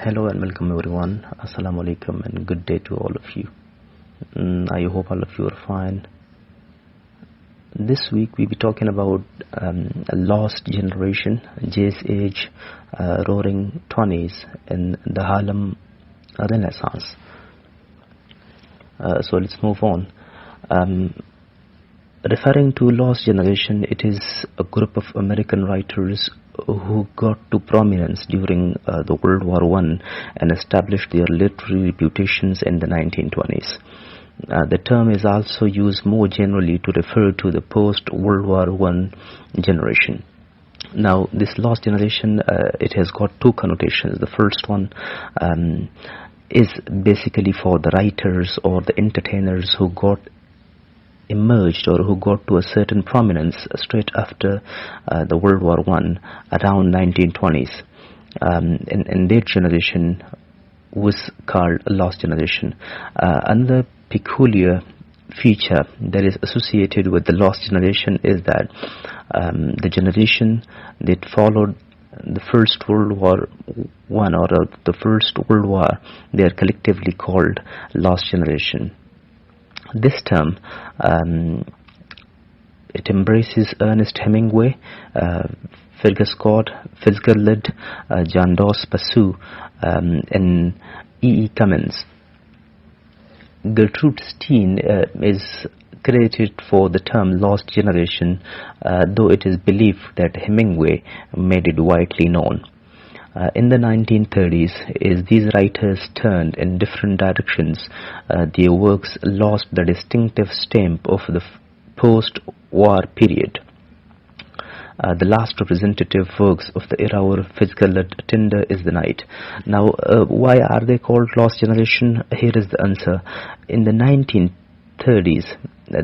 Hello and welcome everyone. Assalamu alaikum and good day to all of you. I hope all of you are fine. This week we'll be talking about a lost generation, Jay's age, roaring 20's in the Harlem Renaissance. So let's move on. Referring to lost generation, it is a group of American writers who got to prominence during the World War I and established their literary reputations in the 1920s. The term is also used more generally to refer to the post-World War I generation. Now, this lost generation, it has got two connotations. The first one is basically for the writers or the entertainers who got emerged or who got to a certain prominence straight after the World War I around 1920s. And their generation was called a lost generation. Another peculiar feature that is associated with the lost generation is that the generation that followed the First World War I or the First World War, they are collectively called lost generation. This term, it embraces Ernest Hemingway, Philip Scott, Fitzgerald, John Dos Passu, and E. Cummins. Gertrude Stein is credited for the term lost generation, though it is believed that Hemingway made it widely known. In the 1930s, as these writers turned in different directions, their works lost the distinctive stamp of the post-war period. The last representative works of the era were Fitzgerald, Tinder is the Night. Now, why are they called lost generation? Here is the answer. In the 1930s,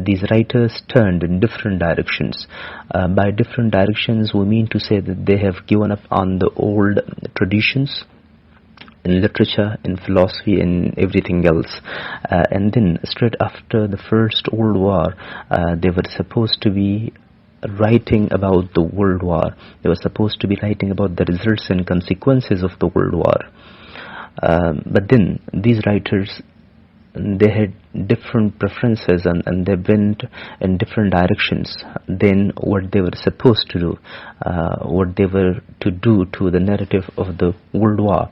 these writers turned in different directions. By different directions, we mean to say that they have given up on the old traditions in literature, in philosophy, and everything else. And then, straight after the First World War, they were supposed to be writing about the World War. They were supposed to be writing about the results and consequences of the World War. But then, these writers, they had different preferences and they went in different directions than what they were supposed to do, what they were to do to the narrative of the World War.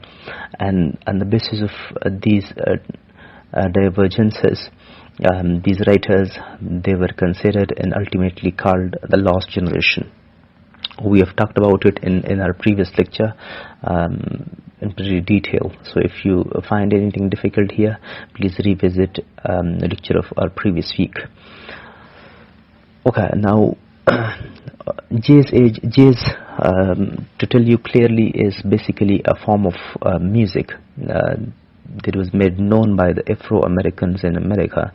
And on the basis of these divergences, these writers, they were considered and ultimately called the lost generation. We have talked about it in our previous lecture in pretty detail. So if you find anything difficult here, please revisit the lecture of our previous week. Okay, now Jazz age, jazz, to tell you clearly, is basically a form of music that was made known by the Afro-Americans in America.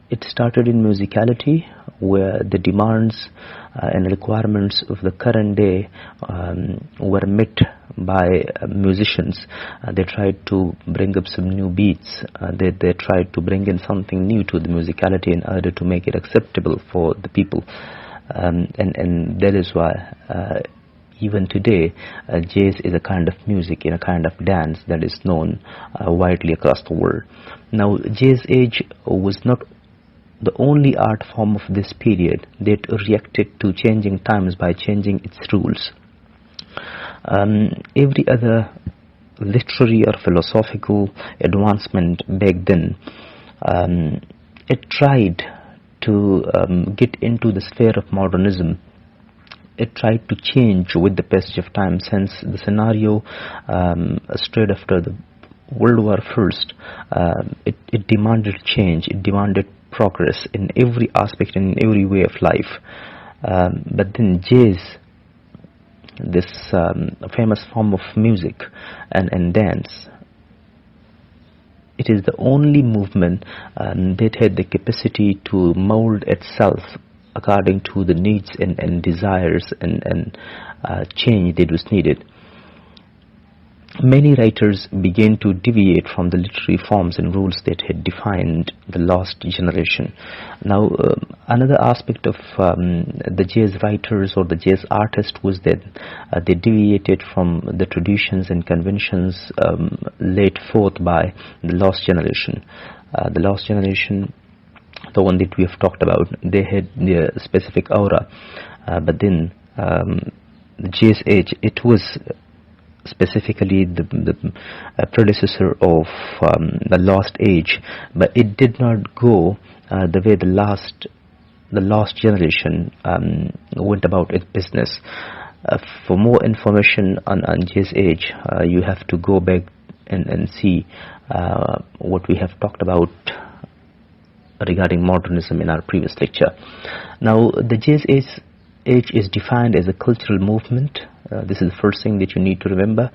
It started in musicality, where the demands and requirements of the current day were met by musicians. They tried to bring up some new beats. They tried to bring in something new to the musicality in order to make it acceptable for the people. And that is why even today, jazz is a kind of music, in a kind of dance that is known widely across the world. Now, jazz age was not the only art form of this period that reacted to changing times by changing its rules. Every other literary or philosophical advancement back then, it tried to get into the sphere of modernism. It tried to change with the passage of time, since the scenario straight after the World War I, it demanded change, it demanded progress in every aspect, in every way of life. But then jazz, this famous form of music and dance, it is the only movement that had the capacity to mold itself according to the needs and desires and change that was needed. many writers began to deviate from the literary forms and rules that had defined the lost generation. Now, another aspect of the jazz writers or the jazz artists was that they deviated from the traditions and conventions laid forth by the lost generation. The lost generation, the one that we have talked about, they had their specific aura, but then the jazz age, it was specifically the predecessor of the lost age, but it did not go the way the lost generation went about its business. For more information on jazz age, you have to go back and see what we have talked about regarding modernism in our previous lecture. Now, the jazz age is defined as a cultural movement. This is the first thing that you need to remember.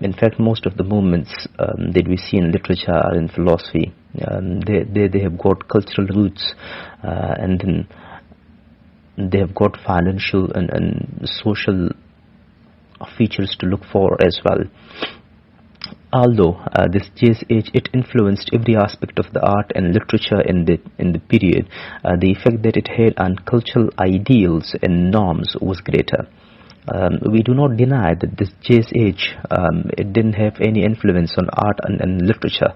In fact, most of the movements that we see in literature or in philosophy, they have got cultural roots, and then they have got financial and social features to look for as well. Although this jazz age, it influenced every aspect of the art and literature in the period, the effect that it had on cultural ideals and norms was greater. We do not deny that this jazz age, it didn't have any influence on art and literature,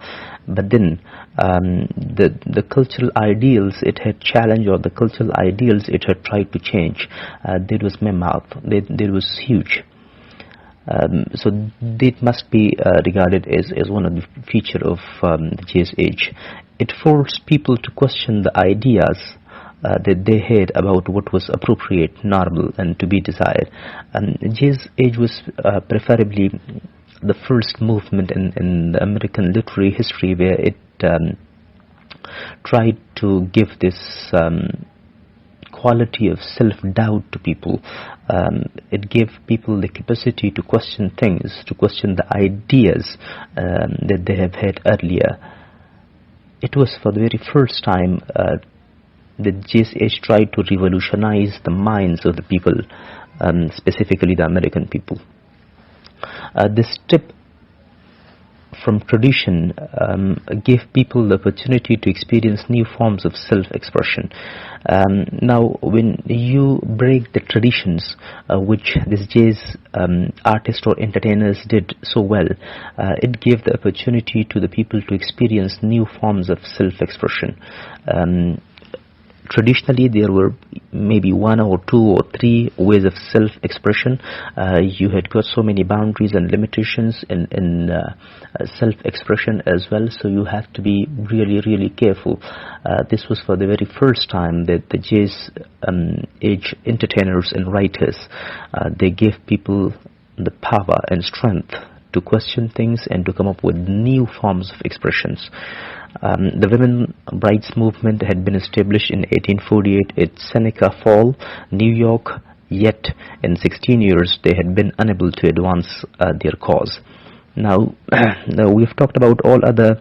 but then the cultural ideals it had challenged, or the cultural ideals it had tried to change, that was mammoth, that was huge. So it must be regarded as one of the feature of the jazz age. It forced people to question the ideas that they had about what was appropriate, normal, and to be desired. Jazz age was preferably the first movement in the American literary history where it tried to give this quality of self-doubt to people. It gave people the capacity to question things, to question the ideas that they have had earlier. It was for the very first time the jazz age tried to revolutionize the minds of the people, specifically the American people. This step from tradition gave people the opportunity to experience new forms of self-expression. Now, when you break the traditions which this jazz artists or entertainers did so well, it gave the opportunity to the people to experience new forms of self-expression. Traditionally, there were maybe one or two or three ways of self-expression. You had got so many boundaries and limitations in self-expression as well, so you have to be really, really careful. This was for the very first time that the jazz age entertainers and writers, they gave people the power and strength to question things and to come up with new forms of expressions. The women's rights movement had been established in 1848 at Seneca Fall, New York, yet in 16 years they had been unable to advance their cause. Now, we've talked about all other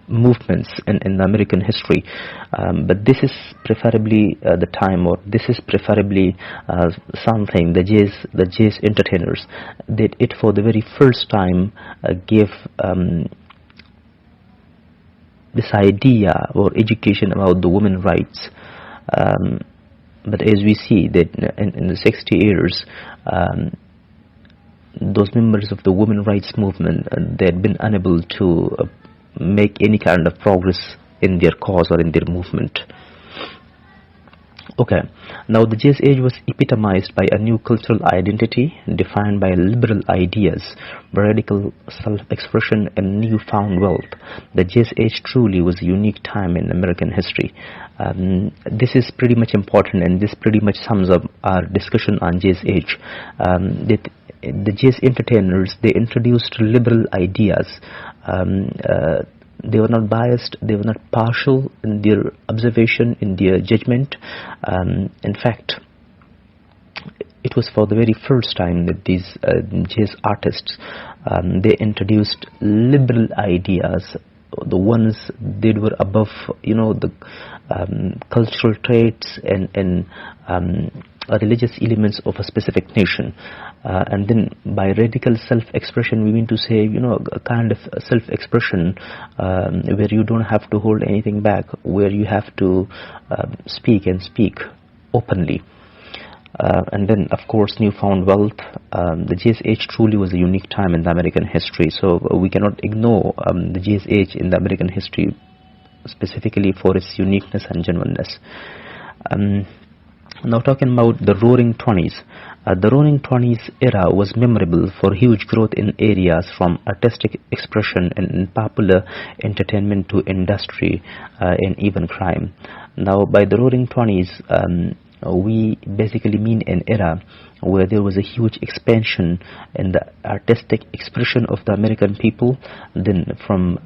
movements in American history, but this is preferably the time, or this is preferably something the jazz entertainers did it for the very first time, gave this idea or education about the women's rights. But as we see that in the 60 years, those members of the women's rights movement, they had been unable to make any kind of progress in their cause or in their movement. Okay, now the jazz age was epitomized by a new cultural identity defined by liberal ideas, radical self-expression, and newfound wealth. The jazz age truly was a unique time in American history. This is pretty much important, and this pretty much sums up our discussion on jazz age. The jazz entertainers, they introduced liberal ideas. They were not biased, they were not partial in their observation, in their judgment. In fact, it was for the very first time that these jazz artists, they introduced liberal ideas, the ones that were above, the cultural traits and religious elements of a specific nation. And then by radical self-expression, we mean to say, a kind of self-expression where you don't have to hold anything back, where you have to speak openly. And then, of course, newfound wealth. The Jazz Age truly was a unique time in the American history, so we cannot ignore the Jazz Age in the American history, specifically for its uniqueness and genuineness. Now talking about the Roaring 20's. The Roaring 20's era was memorable for huge growth in areas from artistic expression and popular entertainment to industry and even crime. Now by the Roaring 20's, we basically mean an era where there was a huge expansion in the artistic expression of the American people, then from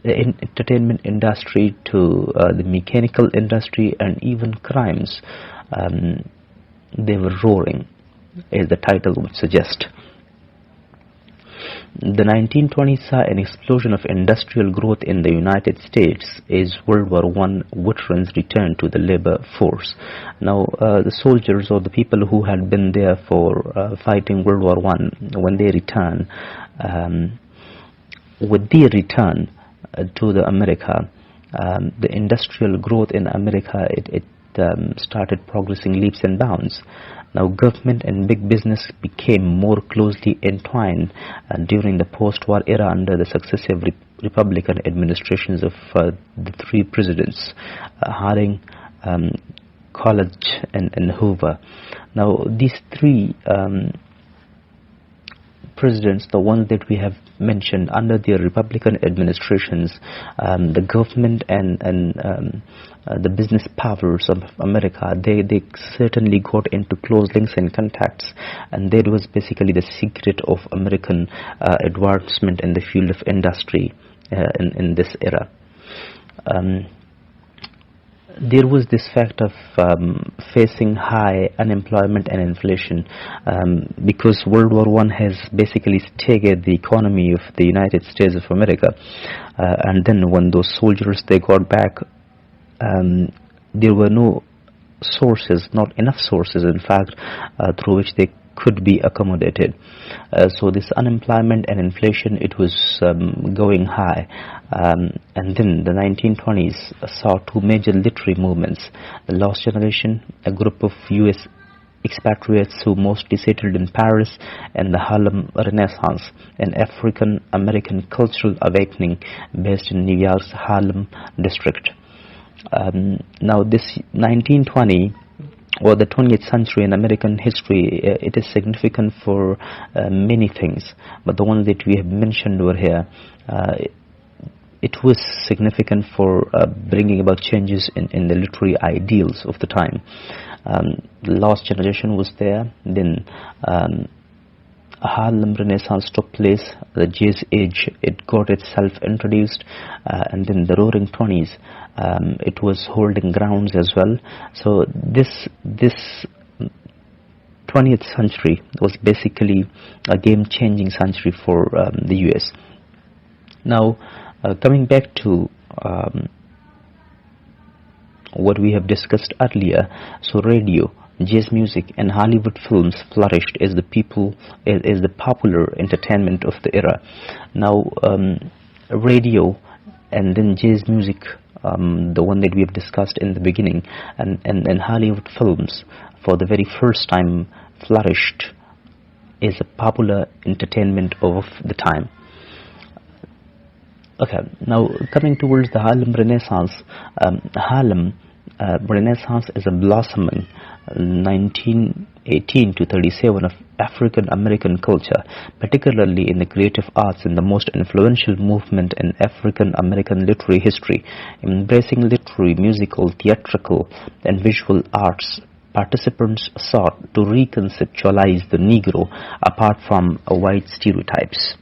the entertainment industry to the mechanical industry and even crimes. They were roaring, as the title would suggest. The 1920s saw an explosion of industrial growth in the United States as World War I veterans returned to the labor force. Now, the soldiers or the people who had been there for fighting World War I, when they return, with their return to the America, the industrial growth in America, it started progressing leaps and bounds. Now government and big business became more closely entwined during the post-war era under the successive Republican administrations of the three presidents, Harding, Coolidge and Hoover. Now these three presidents, the ones that we have mentioned under their Republican administrations, the government and the business powers of America, they certainly got into close links and contacts, and that was basically the secret of American advancement in the field of industry in this era. There was this fact of facing high unemployment and inflation because World War I has basically staggered the economy of the United States of America, and then when those soldiers they got back, there were no sources, not enough sources in fact, through which they could be accommodated. So this unemployment and inflation, it was going high, and then the 1920s saw two major literary movements: the Lost Generation, a group of US expatriates who mostly settled in Paris, and the Harlem Renaissance, an African American cultural awakening based in New York's Harlem district. Now this 1920 or the 20th century in American history, it is significant for many things, but the ones that we have mentioned over here, it was significant for bringing about changes in the literary ideals of the time. The Lost Generation was there, then Harlem Renaissance took place, the Jazz Age, it got itself introduced, and then the Roaring 20s, it was holding grounds as well. So this 20th century was basically a game-changing century for the US. Now, coming back to what we have discussed earlier, so radio, jazz music and Hollywood films flourished as the popular entertainment of the era. Now radio and then jazz music, the one that we have discussed in the beginning, and Hollywood films for the very first time flourished as a popular entertainment of the time. Okay, now coming towards the Harlem Renaissance, Harlem Renaissance is a blossoming 1918 to 37 of African American culture, particularly in the creative arts and the most influential movement in African American literary history, embracing literary, musical, theatrical, and visual arts. Participants sought to reconceptualize the Negro apart from white stereotypes.